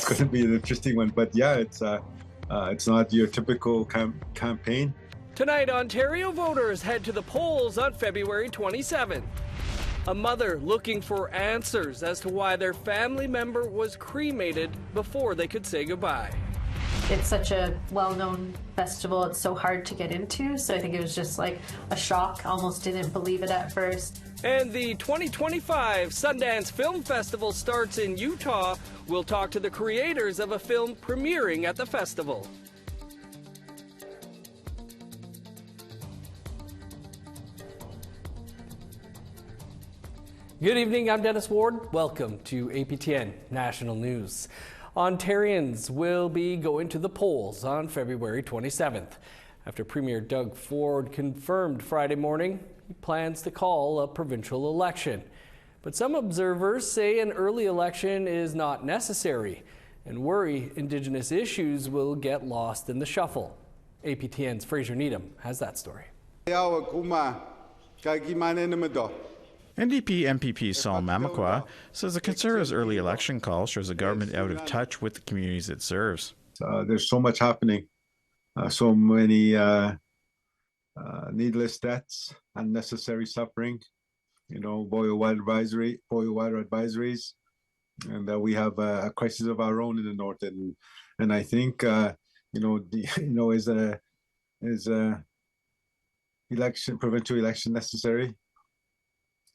going to be an interesting one. But yeah, it's not your typical campaign. Tonight, Ontario voters head to the polls on February 27th. A mother looking for answers as to why their family member was cremated before they could say goodbye. It's such a well-known festival. It's so hard to get into. So I think it was just like a shock. Almost didn't believe it at first. And the 2025 Sundance Film Festival starts in Utah. We'll talk to the creators of a film premiering at the festival. Good evening, I'm Dennis Ward. Welcome to APTN National News. Ontarians will be going to the polls on February 27th. After Premier Doug Ford confirmed Friday morning he plans to call a provincial election. But some observers say an early election is not necessary and worry Indigenous issues will get lost in the shuffle. APTN's Fraser Needham has that story. NDP MPP Saul Mamakwa says the Conservatives' early election call shows a government out of touch with the communities it serves. There's so much happening, so many needless deaths, unnecessary suffering, boil water advisories, and we have a crisis of our own in the north. And I think is a provincial election necessary?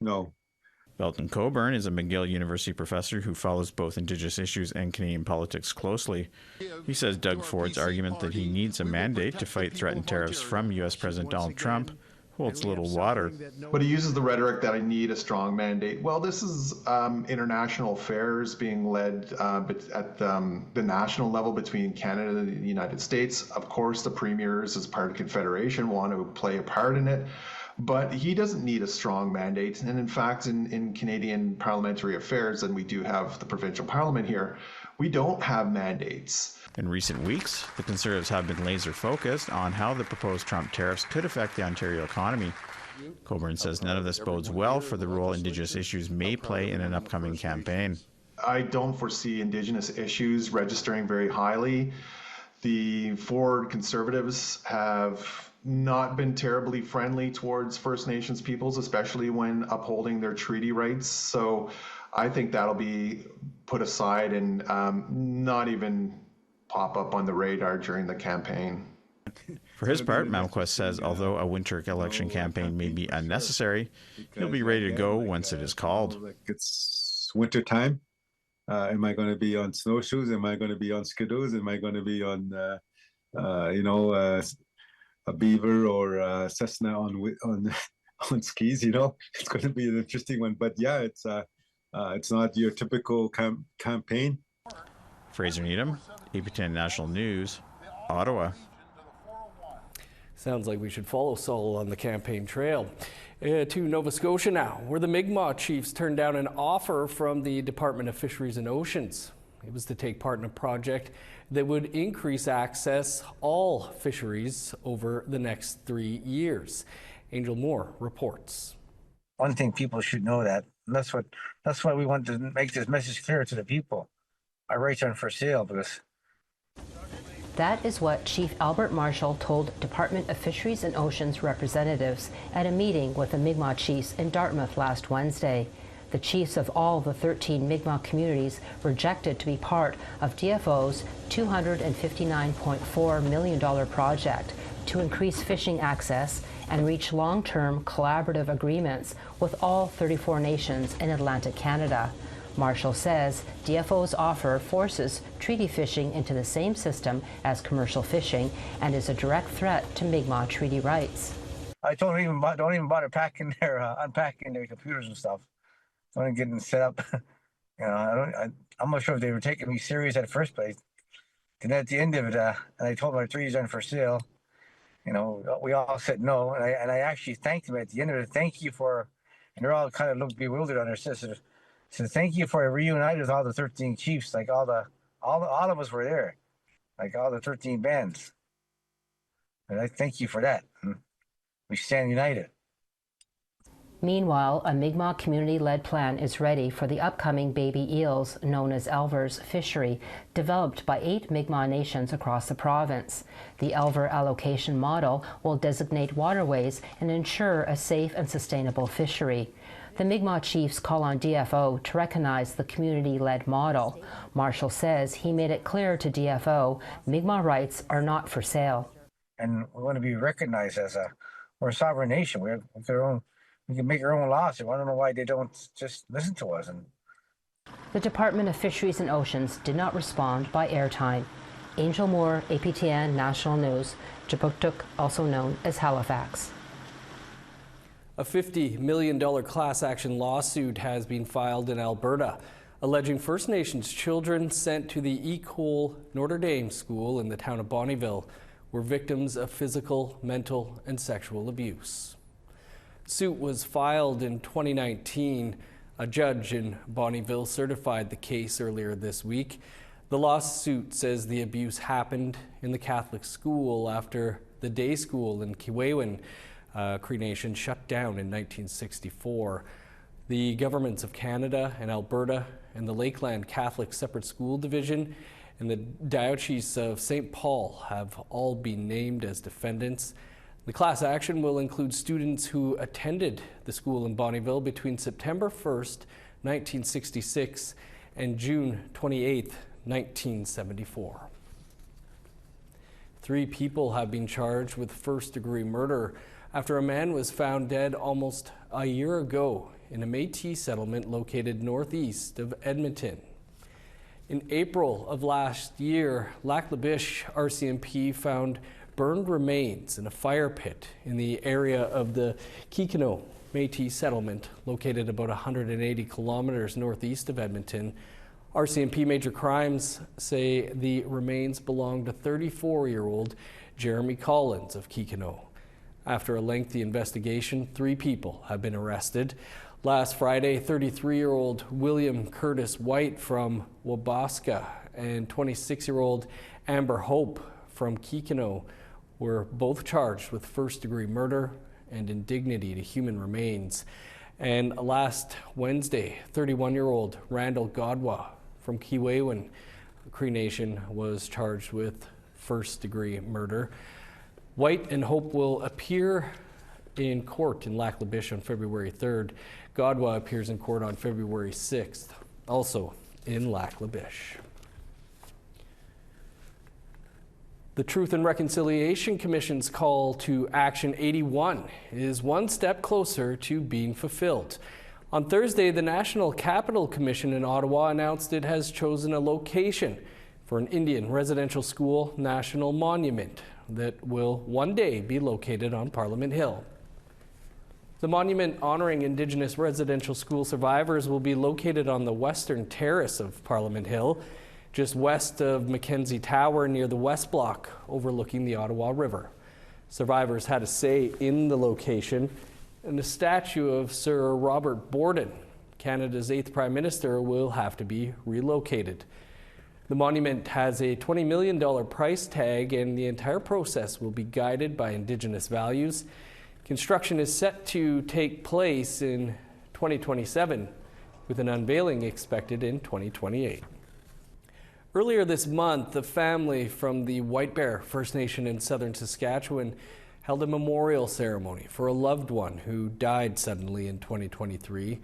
No. Belton Coburn is a McGill University professor who follows both Indigenous issues and Canadian politics closely. He says Doug Ford's argument that he needs a mandate to fight threatened tariffs from U.S. President Donald Trump holds little water. But he uses the rhetoric that I need a strong mandate. Well, this is international affairs being led at the national level between Canada and the United States. Of course, the premiers, as part of Confederation, want to play a part in it. But he doesn't need a strong mandate. And in fact, in Canadian parliamentary affairs, and we do have the provincial parliament here, we don't have mandates. In recent weeks, the Conservatives have been laser focused on how the proposed Trump tariffs could affect the Ontario economy. Coburn says none of this bodes well for the role Indigenous issues may play in an upcoming campaign. I don't foresee Indigenous issues registering very highly. The Ford Conservatives have not been terribly friendly towards First Nations peoples, especially when upholding their treaty rights. So I think that'll be put aside and not even pop up on the radar during the campaign. For his part, Mamakwa says although a winter election campaign may be unnecessary, he'll be ready to go once it is called. It's winter time. Am I going to be on snowshoes? Am I going to be on skidoos? Am I going to be on, a beaver or a Cessna on skis? It's going to be an interesting one. But yeah, it's not your typical campaign. Fraser Needham, APTN National News, Ottawa. Sounds like we should follow Saul on the campaign trail. To Nova Scotia now, where the Mi'kmaq chiefs turned down an offer from the Department of Fisheries and Oceans. It was to take part in a project that would increase access all fisheries over the next 3 years. Angel Moore reports. One thing people should know that, and that's why we want to make this message clear to the people. Our rights aren't for sale because. That is what Chief Albert Marshall told Department of Fisheries and Oceans representatives at a meeting with the Mi'kmaq chiefs in Dartmouth last Wednesday. The chiefs of all the 13 Mi'kmaq communities rejected to be part of DFO's $259.4 million project to increase fishing access and reach long-term collaborative agreements with all 34 nations in Atlantic Canada. Marshall says DFO's offer forces treaty fishing into the same system as commercial fishing and is a direct threat to Mi'kmaq treaty rights. I don't even bother unpacking their computers and stuff. Don't even get them set up. I'm not sure if they were taking me serious at first place. And at the end of it, and I told my treaties aren't for sale. We all said no, and I actually thanked them at the end of it. Thank you for, and they're all kind of looked bewildered on their sisters. So thank you for reuniting with all the 13 chiefs, like all of us were there, like all the 13 bands. And I thank you for that. We stand united. Meanwhile, a Mi'kmaq community-led plan is ready for the upcoming baby eels known as Elver's fishery, developed by 8 Mi'kmaq nations across the province. The Elver allocation model will designate waterways and ensure a safe and sustainable fishery. The Mi'kmaq chiefs call on DFO to recognize the community-led model. Marshall says he made it clear to DFO Mi'kmaq rights are not for sale. And we want to be recognized as we're a sovereign nation. We can make our own laws. So I don't know why they don't just listen to us. The Department of Fisheries and Oceans did not respond by airtime. Angel Moore, APTN National News, Jabuktuk, also known as Halifax. A $50 million class action lawsuit has been filed in Alberta, alleging First Nations children sent to the École Notre Dame school in the town of Bonnyville were victims of physical, mental, and sexual abuse. The suit was filed in 2019. A judge in Bonnyville certified the case earlier this week. The lawsuit says the abuse happened in the Catholic school after the day school in Kiwewin Cree Nation shut down in 1964. The governments of Canada and Alberta and the Lakeland Catholic Separate School Division and the Diocese of St. Paul have all been named as defendants. The class action will include students who attended the school in Bonnyville between September 1st, 1966 and June 28th, 1974. 3 people have been charged with first-degree murder after a man was found dead almost a year ago in a Métis settlement located northeast of Edmonton. In April of last year, Lac La Biche RCMP found burned remains in a fire pit in the area of the Kikino Métis settlement located about 180 kilometers northeast of Edmonton. RCMP Major Crimes say the remains belong to 34-year-old Jeremy Collins of Kikino. After a lengthy investigation, 3 people have been arrested. Last Friday, 33-year-old William Curtis White from Wabaska and 26-year-old Amber Hope from Kikino were both charged with first-degree murder and indignity to human remains. And last Wednesday, 31-year-old Randall Godwa from Kiwewin Cree Nation was charged with first-degree murder. White and Hope will appear in court in Lac La Biche on February 3rd. Godwa appears in court on February 6th, also in Lac La Biche. The Truth and Reconciliation Commission's call to Action 81 is one step closer to being fulfilled. On Thursday, the National Capital Commission in Ottawa announced it has chosen a location for an Indian residential school national monument that will one day be located on Parliament Hill. The monument honoring Indigenous residential school survivors will be located on the western terrace of Parliament Hill, just west of Mackenzie Tower near the West Block overlooking the Ottawa River. Survivors had a say in the location, and the statue of Sir Robert Borden, Canada's 8th Prime Minister, will have to be relocated. The monument has a $20 million price tag, and the entire process will be guided by Indigenous values. Construction is set to take place in 2027, with an unveiling expected in 2028. Earlier this month, a family from the White Bear First Nation in southern Saskatchewan held a memorial ceremony for a loved one who died suddenly in 2023.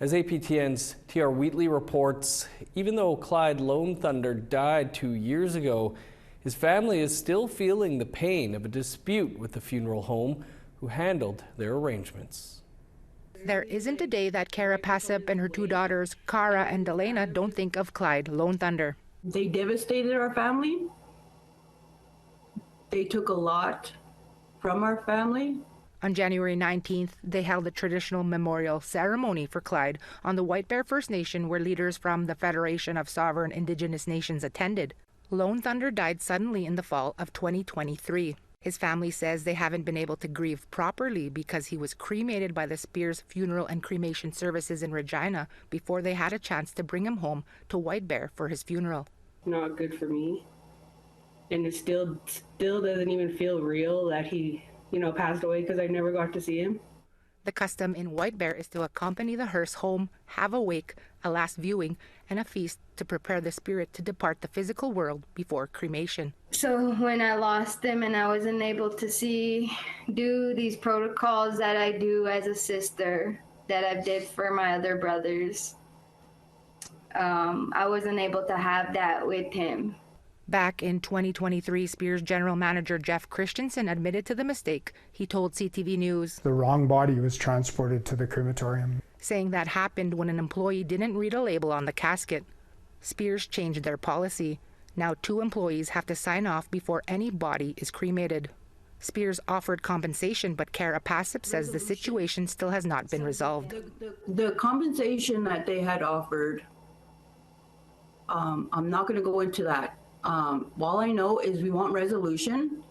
As APTN's T.R. Wheatley reports, even though Clyde Lone Thunder died 2 years ago, his family is still feeling the pain of a dispute with the funeral home who handled their arrangements. There isn't a day that Kara Passip and her 2 daughters, Kara and Delana, don't think of Clyde Lone Thunder. They devastated our family. They took a lot from our family. On January 19th, they held a traditional memorial ceremony for Clyde on the White Bear First Nation, where leaders from the Federation of Sovereign Indigenous Nations attended. Lone Thunder died suddenly in the fall of 2023. His family says they haven't been able to grieve properly because he was cremated by the Spears Funeral and Cremation Services in Regina before they had a chance to bring him home to White Bear for his funeral. Not good for me. And it still doesn't even feel real that he, passed away because I never got to see him. The custom in White Bear is to accompany the hearse home, have a wake, a last viewing, and a feast to prepare the spirit to depart the physical world before cremation. So when I lost them and I wasn't able to do these protocols that I do as a sister, that I did for my other brothers, I wasn't able to have that with him. Back in 2023, Spears General Manager Jeff Christensen admitted to the mistake. He told CTV News, "The wrong body was transported to the crematorium," saying that happened when an employee didn't read a label on the casket. Spears changed their policy. Now 2 employees have to sign off before any body is cremated. Spears offered compensation, but Kara Passip says the situation still has not been resolved. The compensation that they had offered, I'm not going to go into that. All I know is we want resolution.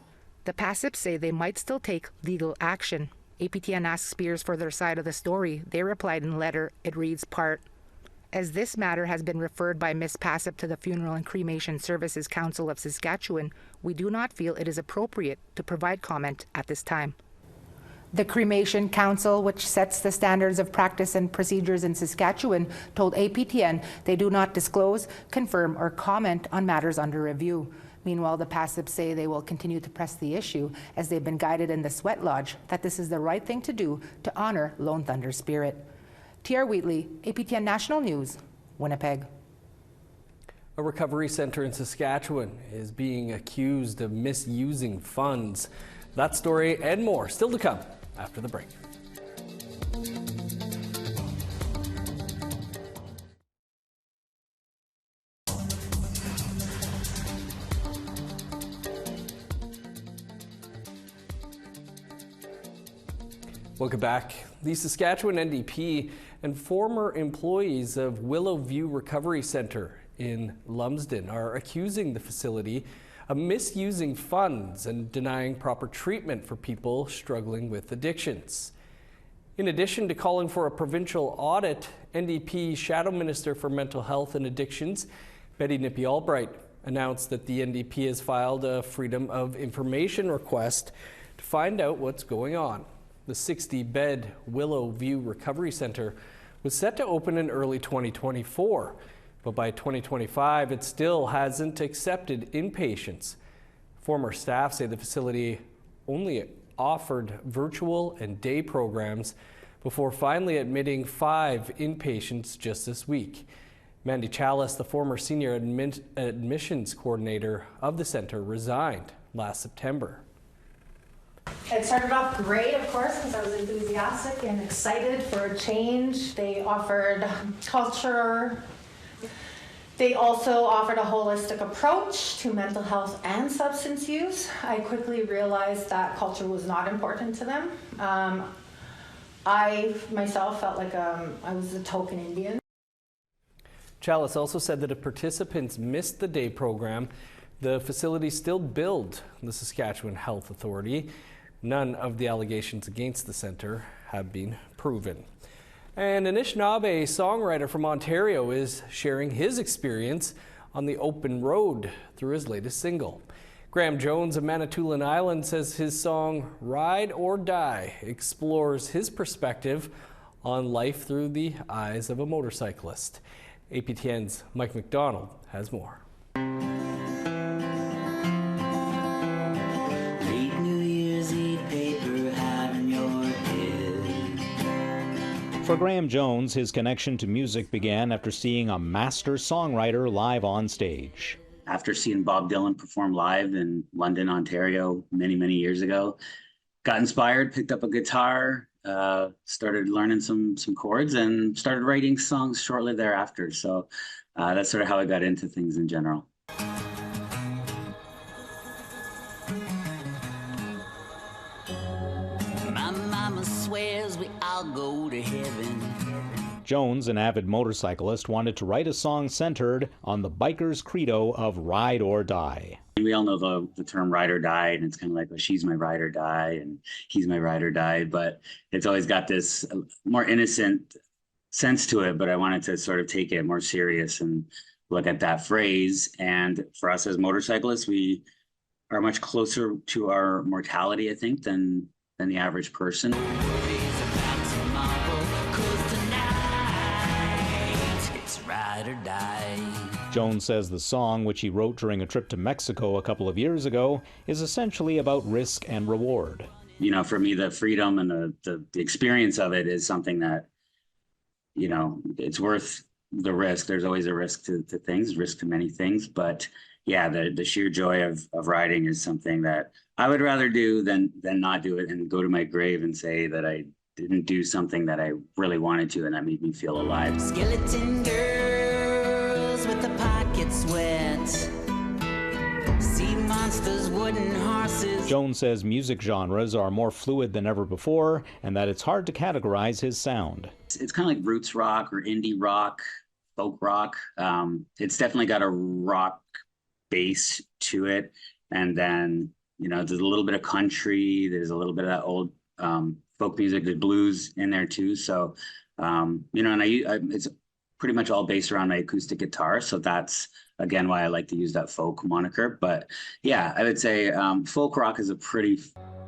The Passips say they might still take legal action. APTN asked Spears for their side of the story. They replied in a letter. It reads part, "As this matter has been referred by Ms. Passip to the Funeral and Cremation Services Council of Saskatchewan, we do not feel it is appropriate to provide comment at this time." The Cremation Council, which sets the standards of practice and procedures in Saskatchewan, told APTN they do not disclose, confirm, or comment on matters under review. Meanwhile, the Passips say they will continue to press the issue as they've been guided in the Sweat Lodge that this is the right thing to do to honor Lone Thunder's spirit. T.R. Wheatley, APTN National News, Winnipeg. A recovery centre in Saskatchewan is being accused of misusing funds. That story and more still to come after the break. Welcome back. The Saskatchewan NDP and former employees of Willowview Recovery Centre in Lumsden are accusing the facility of misusing funds and denying proper treatment for people struggling with addictions. In addition to calling for a provincial audit, NDP Shadow Minister for Mental Health and Addictions, Betty Nippy-Albright, announced that the NDP has filed a Freedom of Information request to find out what's going on. The 60-bed Willowview Recovery Centre was set to open in early 2024. But by 2025, it still hasn't accepted inpatients. Former staff say the facility only offered virtual and day programs before finally admitting 5 inpatients just this week. Mandy Chalice, the former senior admissions coordinator of the center, resigned last September. It started off great, of course, because I was enthusiastic and excited for a change. They offered culture. They also offered a holistic approach to mental health and substance use. I quickly realized that culture was not important to them. I myself felt like I was the token Indian. Chalice also said that if participants missed the day program, the facility still billed the Saskatchewan Health Authority. None of the allegations against the centre have been proven. And Anishinaabe songwriter from Ontario is sharing his experience on the open road through his latest single. Graham Jones of Manitoulin Island says his song Ride or Die explores his perspective on life through the eyes of a motorcyclist. APTN's Mike McDonald has more. For Graham Jones, his connection to music began after seeing a master songwriter live on stage. After seeing Bob Dylan perform live in London, Ontario, many, many years ago, got inspired, picked up a guitar, started learning some chords, and started writing songs shortly thereafter. So that's sort of how I got into things in general. My mama swears we all go to heaven. Jones, an avid motorcyclist, wanted to write a song centered on the biker's credo of ride or die. We all know the term ride or die, and it's kind of like, well, she's my ride or die, and he's my ride or die, but it's always got this more innocent sense to it, but I wanted to sort of take it more serious and look at that phrase. And for us as motorcyclists, we are much closer to our mortality, I think, than the average person. ride or die. Jones says the song, which he wrote during a trip to Mexico a couple of years ago, is essentially about risk and reward. You know, for me, the freedom and the experience of it is something that, you know, it's worth the risk. There's always a risk to things, risk to many things. But yeah, the sheer joy of riding is something that I would rather do than not do it and go to my grave and say that I didn't do something that I really wanted to and that made me feel alive. Skeleton girls with the pockets wet. Sea monsters, wooden horses. Jones says music genres are more fluid than ever before and that it's hard to categorize his sound. It's kind of like roots rock or indie rock, folk rock. It's definitely got a rock base to it. And then, you know, there's a little bit of country, there's a little bit of that old folk music, the blues in there too. So, you know, and it's pretty much all based around my acoustic guitar. So that's, again, why I like to use that folk moniker. But yeah, I would say folk rock is a pretty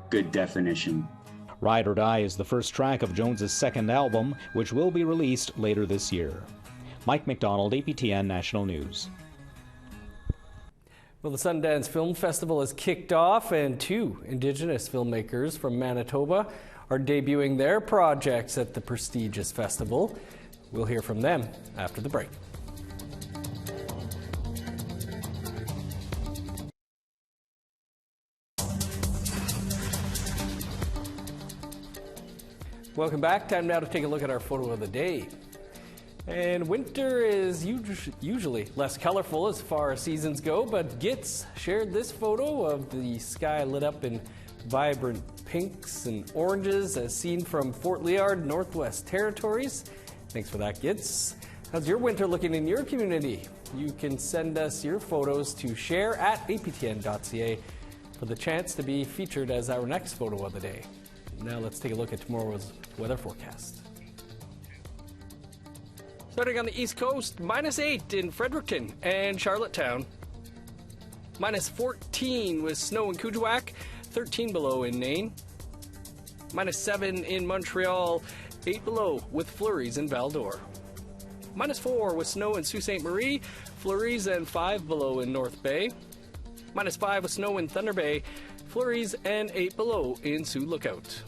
good definition. Ride or Die is the first track of Jones's second album, which will be released later this year. Mike McDonald, APTN National News. Well, the Sundance Film Festival has kicked off, and 2 Indigenous filmmakers from Manitoba are debuting their projects at the prestigious festival. We'll hear from them after the break. Welcome back. Time now to take a look at our photo of the day. And winter is usually less colorful as far as seasons go, but Gitz shared this photo of the sky lit up in vibrant pinks and oranges as seen from Fort Liard, Northwest Territories. Thanks for that, Gitz. How's your winter looking in your community? You can send us your photos to share@aptn.ca for the chance to be featured as our next photo of the day. Now let's take a look at tomorrow's weather forecast. Starting on the East Coast, -8 in Fredericton and Charlottetown. -14 with snow in Kuujjuaq, 13 below in Nain. -7 in Montreal, 8 below with flurries in Val-d'Or. -4 with snow in Sault Ste. Marie, flurries and 5 below in North Bay. -5 with snow in Thunder Bay, flurries and 8 below in Sioux Lookout.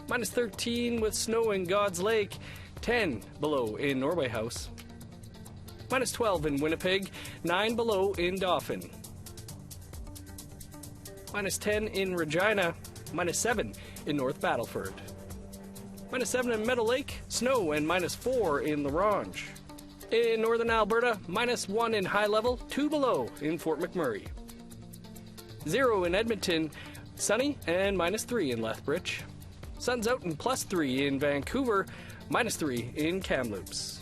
-13 with snow in God's Lake, 10 below in Norway House. -12 in Winnipeg, 9 below in Dauphin. -10 in Regina, -7 in North Battleford. -7 in Meadow Lake, snow, and -4 in La Ronge. In northern Alberta, -1 in High Level, 2 below in Fort McMurray. 0 in Edmonton, sunny, and -3 in Lethbridge. Sun's out and +3 in Vancouver, -3 in Kamloops.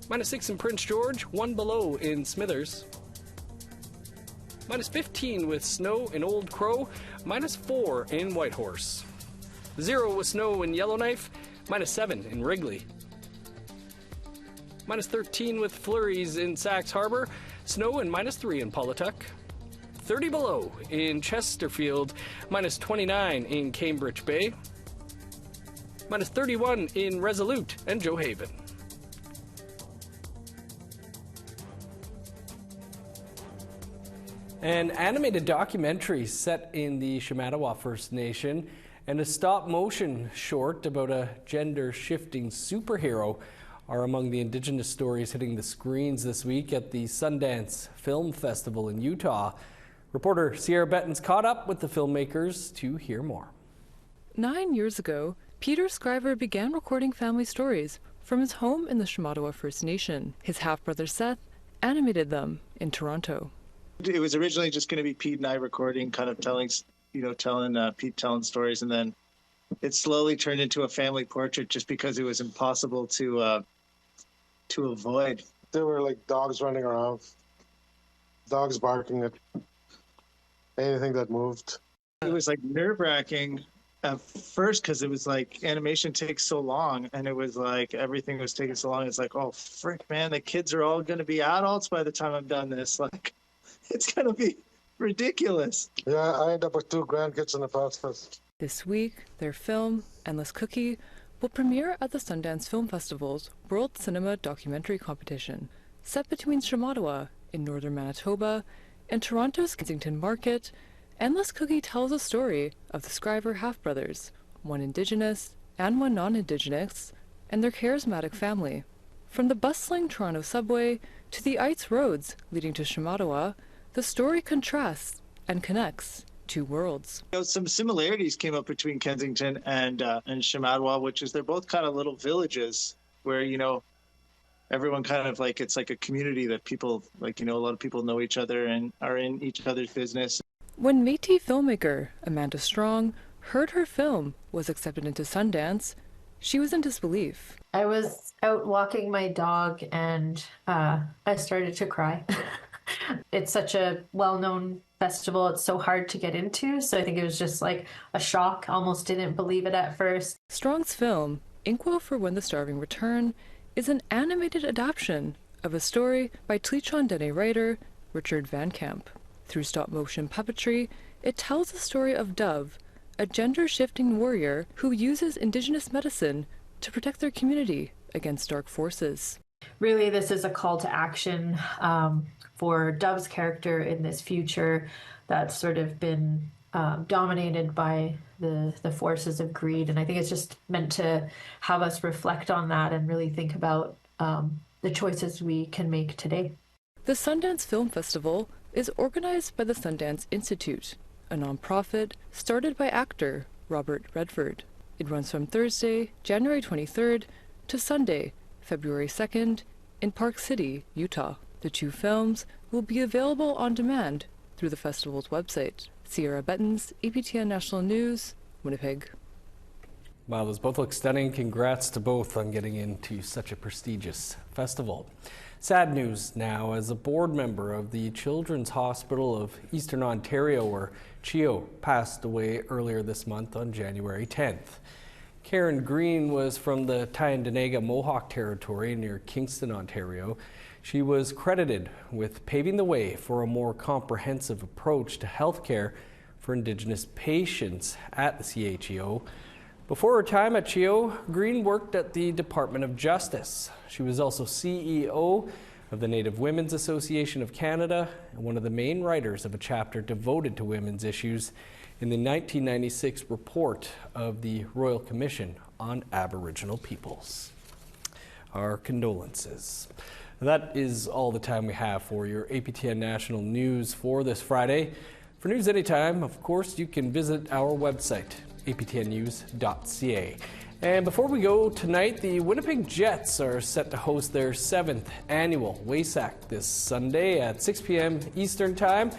-6 in Prince George, 1 below in Smithers. -15 with snow in Old Crow, -4 in Whitehorse. 0 with snow in Yellowknife, -7 in Wrigley. -13 with flurries in Sax Harbor, snow, and -3 in Paulatuck. 30 below in Chesterfield, -29 in Cambridge Bay. -31 in Resolute and Joe Haven. An animated documentary set in the Shamattawa First Nation and a stop-motion short about a gender-shifting superhero are among the Indigenous stories hitting the screens this week at the Sundance Film Festival in Utah. Reporter Sierra Bettens caught up with the filmmakers to hear more. 9 years ago, Peter Scriver began recording family stories from his home in the Shamattawa First Nation. His half-brother Seth animated them in Toronto. It was originally just going to be Pete and I recording, kind of telling Pete telling stories, and then it slowly turned into a family portrait just because it was impossible to avoid. There were like dogs running around, dogs barking at anything that moved. It was like nerve-wracking at first because it was like animation takes so long, and it was like everything was taking so long. It's like, oh frick, man, the kids are all going to be adults by the time I'm done this. Like, it's going to be ridiculous. Yeah, I ended up with 2 grandkids in the process. This week, their film, Endless Cookie, will premiere at the Sundance Film Festival's World Cinema Documentary Competition. Set between Shamattawa in northern Manitoba and Toronto's Kensington Market, Endless Cookie tells a story of the Scriver half-brothers, one Indigenous and one non-Indigenous, and their charismatic family. From the bustling Toronto subway to the ice roads leading to Shamattawa, the story contrasts and connects two worlds. Some similarities came up between Kensington and Shamattawa, which is they're both kind of little villages where, everyone kind of it's like a community that people, a lot of people know each other and are in each other's business. When Métis filmmaker Amanda Strong heard her film was accepted into Sundance, she was in disbelief. I was out walking my dog and I started to cry. It's such a well-known festival. It's so hard to get into. So I think it was just like a shock. Almost didn't believe it at first. Strong's film, Inkwell for When the Starving Return, is an animated adaptation of a story by Tlichon Dene writer Richard Van Camp. Through stop-motion puppetry, it tells the story of Dove, a gender-shifting warrior who uses Indigenous medicine to protect their community against dark forces. Really, this is a call to action for Dove's character in this future that's sort of been dominated by the forces of greed. And I think it's just meant to have us reflect on that and really think about the choices we can make today. The Sundance Film Festival is organized by the Sundance Institute, a nonprofit started by actor Robert Redford. It runs from Thursday, January 23rd to Sunday, February 2nd in Park City, Utah. The two films will be available on demand through the festival's website. Sierra Bettens, APTN National News, Winnipeg. Wow, those both look stunning. Congrats to both on getting into such a prestigious festival. Sad news now, as a board member of the Children's Hospital of Eastern Ontario, where Chio passed away earlier this month on January 10th. Karen Green was from the Tyendinaga Mohawk Territory near Kingston, Ontario. She was credited with paving the way for a more comprehensive approach to healthcare for Indigenous patients at the CHEO. Before her time at CHEO, Green worked at the Department of Justice. She was also CEO of the Native Women's Association of Canada and one of the main writers of a chapter devoted to women's issues in the 1996 report of the Royal Commission on Aboriginal Peoples. Our condolences. That is all the time we have for your APTN National News for this Friday. For news anytime, of course, you can visit our website, aptnnews.ca. And before we go tonight, the Winnipeg Jets are set to host their 7th annual WASAC this Sunday at 6 p.m. Eastern Time.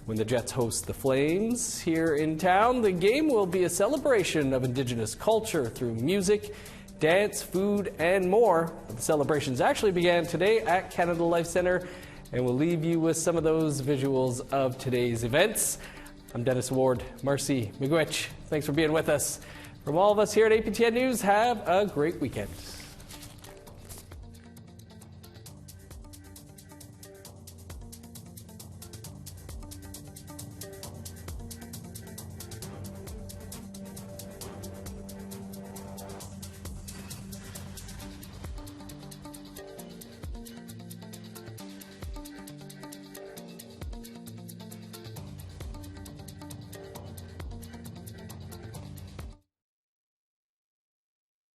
When the Jets host the Flames here in town, the game will be a celebration of Indigenous culture through music, dance, food, and more. The celebrations actually began today at Canada Life Centre, and we'll leave you with some of those visuals of today's events. I'm Dennis Ward. Marcy Miigwech, thanks for being with us. From all of us here at APTN News, have a great weekend.